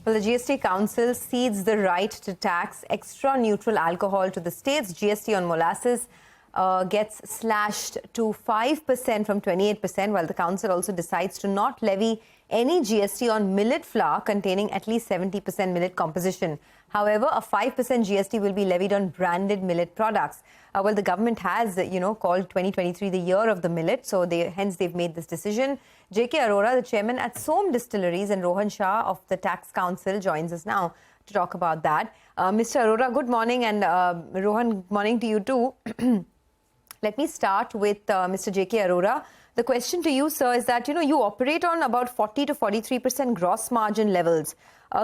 Well, the GST Council cedes the right to tax extra neutral alcohol to the states. GST on molasses gets slashed to 5% from 28%, while the Council also decides to not levy any GST on millet flour containing at least 70% millet composition. However, a 5% GST will be levied on branded millet products. Well, the government has, called 2023 the year of the millet, so hence they've made this decision. JK Arora, the chairman at Som Distilleries, and Rohan Shah of the Tax Council joins us now to talk about that. Mr. Arora, good morning, and Rohan, good morning to you too. Let me start with Mr. JK Arora. The question to you, sir, is that, you operate on about 40 to 43% gross margin levels.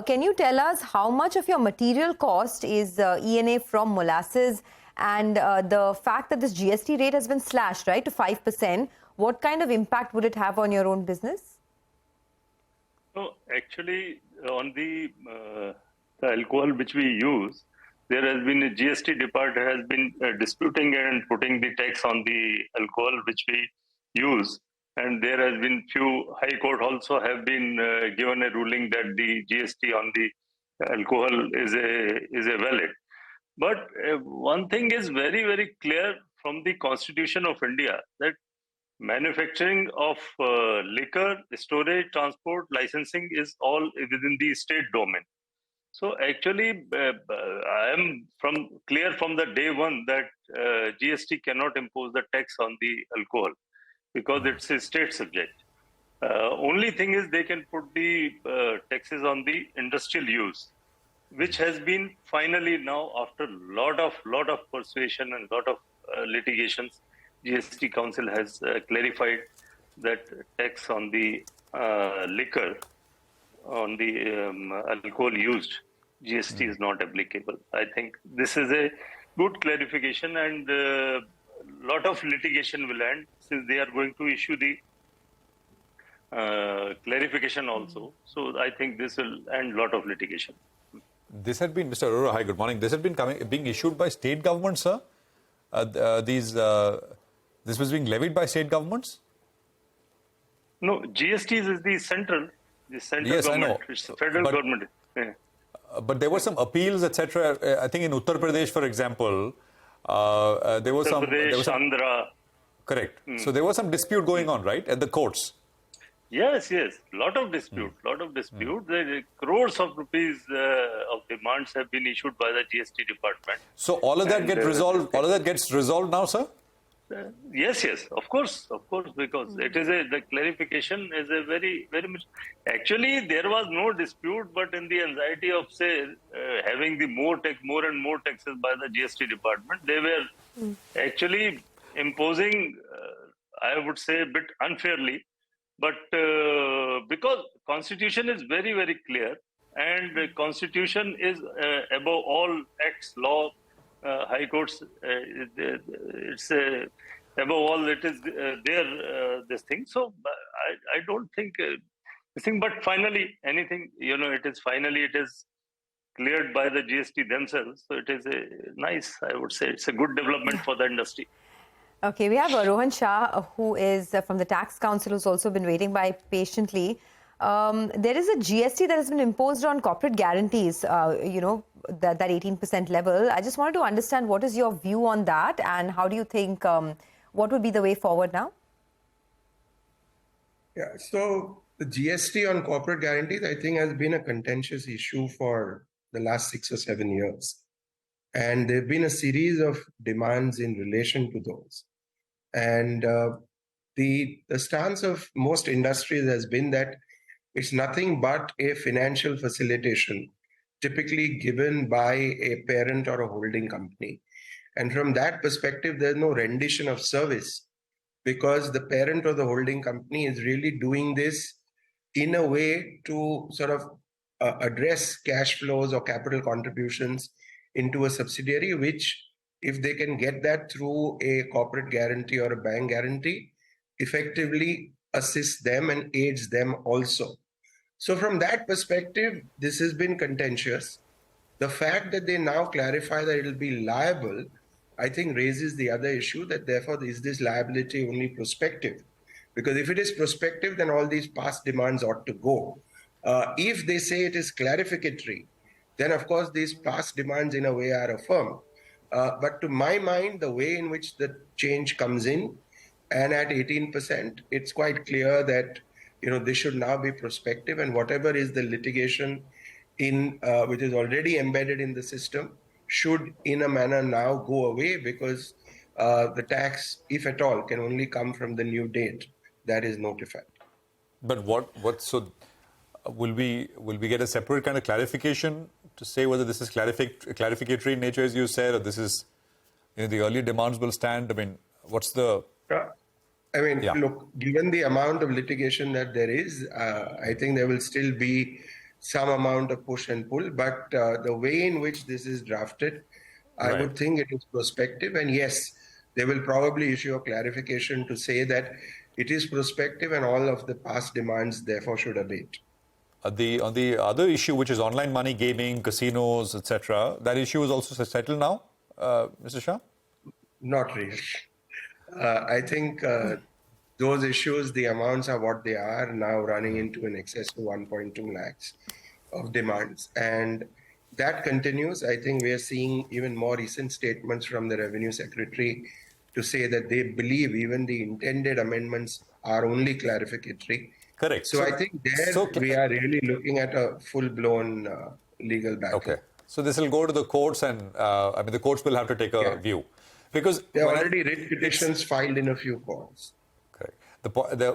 Can you tell us how much of your material cost is ENA from molasses, and the fact that this GST rate has been slashed, right, to 5%, what kind of impact would it have on your own business? So actually, on the alcohol which we use, there has been a GST department has been disputing and putting the tax on the alcohol which we use, and there has been few high court also have been given a ruling that the GST on the alcohol is a valid. But one thing is very, very clear from the Constitution of India, that manufacturing of liquor, storage, transport, licensing is all within the state domain. So actually, I am clear from the day one that GST cannot impose the tax on the alcohol because it's a state subject. Only thing is they can put the taxes on the industrial use, which has been finally now, after lot of persuasion and lot of litigations, GST Council has clarified that tax on the liquor, on the alcohol used, GST is not applicable. I think this is a good clarification, and lot of litigation will end since they are going to issue the clarification also. So I think this will end lot of litigation. This had been, Mr. Arora, hi, good morning. This had been being issued by state governments, sir? This was being levied by state governments? No, GST is the central yes, government. I know. It's the federal government. Yeah. But there were some appeals, etc. I think in Uttar Pradesh, for example, there was some... Andhra. Correct. So there was some dispute going on, right, at the courts? Yes. Lot of dispute. The crores of rupees of demands have been issued by the GST department. So all of that gets resolved. All of that gets resolved now, sir. Yes, of course, because it is the clarification is a very, very much. Actually, there was no dispute, but in the anxiety of having the more and more taxes by the GST department, they were actually imposing, I would say, a bit unfairly. But because Constitution is very, very clear, and the Constitution is above all acts, law, high courts, it's above all, it is this thing. So I don't think this thing, but finally, anything, it is cleared by the GST themselves. So it is a nice, I would say, it's a good development for the industry. Okay, we have Rohan Shah, who is from the Tax Council, who's also been waiting by patiently. There is a GST that has been imposed on corporate guarantees, that 18% level. I just wanted to understand what is your view on that, and how do you think, what would be the way forward now? Yeah, so the GST on corporate guarantees, I think, has been a contentious issue for the last 6 or 7 years. And there have been a series of demands in relation to those. And the stance of most industries has been that it's nothing but a financial facilitation, typically given by a parent or a holding company. And from that perspective, there's no rendition of service, because the parent or the holding company is really doing this in a way to sort of address cash flows or capital contributions into a subsidiary, which, if they can get that through a corporate guarantee or a bank guarantee, effectively assists them and aids them also. So from that perspective, this has been contentious. The fact that they now clarify that it will be liable, I think, raises the other issue that therefore is this liability only prospective? Because if it is prospective, then all these past demands ought to go. If they say it is clarificatory, then of course these past demands in a way are affirmed. But to my mind, the way in which the change comes in, and at 18%, it's quite clear that this should now be prospective, and whatever is the litigation in which is already embedded in the system should, in a manner, now go away, because the tax, if at all, can only come from the new date that is notified. But will we get a separate kind of clarification to say whether this is clarificatory in nature, as you said, or this is the earlier demands will stand? I mean, what's the... Look, given the amount of litigation that there is, I think there will still be some amount of push and pull, but the way in which this is drafted, I would think it is prospective, and yes, they will probably issue a clarification to say that it is prospective and all of the past demands therefore should abate. On the other issue, which is online money gaming, casinos, etc., that issue is also settled now, Mr. Shah? Not really. I think those issues, the amounts are what they are, now running into an excess of 1.2 lakhs of demands. And that continues. I think we are seeing even more recent statements from the Revenue Secretary to say that they believe even the intended amendments are only clarificatory. Correct. So I think we are really looking at a full-blown legal battle. Okay. So this will go to the courts, and the courts will have to take a view. Because there are already writ petitions filed in a few courts. Correct.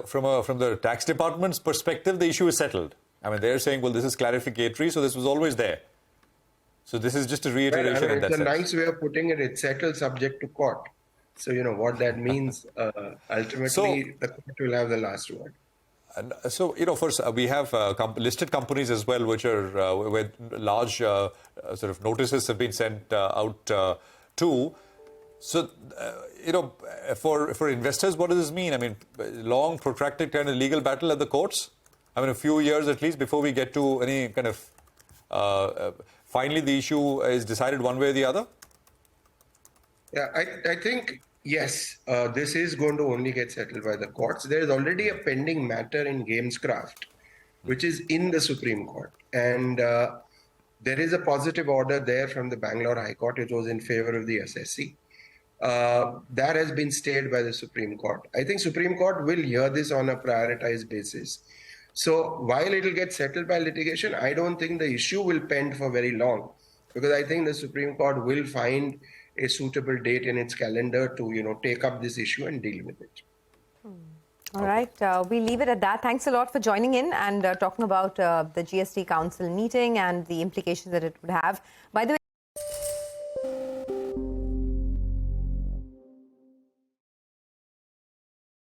From the tax department's perspective, the issue is settled. I mean, they're saying, well, this is clarificatory, so this was always there. So this is just a reiteration in that sense. It's a nice way of putting it. It's settled subject to court. So, what that means, ultimately, the court will have the last word. And so, we have listed companies as well, which are where large sort of notices have been sent out to. So, for investors, what does this mean? I mean, long, protracted kind of legal battle at the courts? I mean, a few years at least before we get to any kind of... finally, the issue is decided one way or the other? Yeah, I think, yes, this is going to only get settled by the courts. There is already a pending matter in Gamescraft, which is in the Supreme Court. And there is a positive order there from the Bangalore High Court. It was in favor of the SSC. That has been stayed by the Supreme Court. I think Supreme Court will hear this on a prioritized basis. So while it will get settled by litigation, I don't think the issue will pend for very long, because I think the Supreme Court will find a suitable date in its calendar to, take up this issue and deal with it. All right, we'll leave it at that. Thanks a lot for joining in and talking about the GST Council meeting and the implications that it would have. By the way,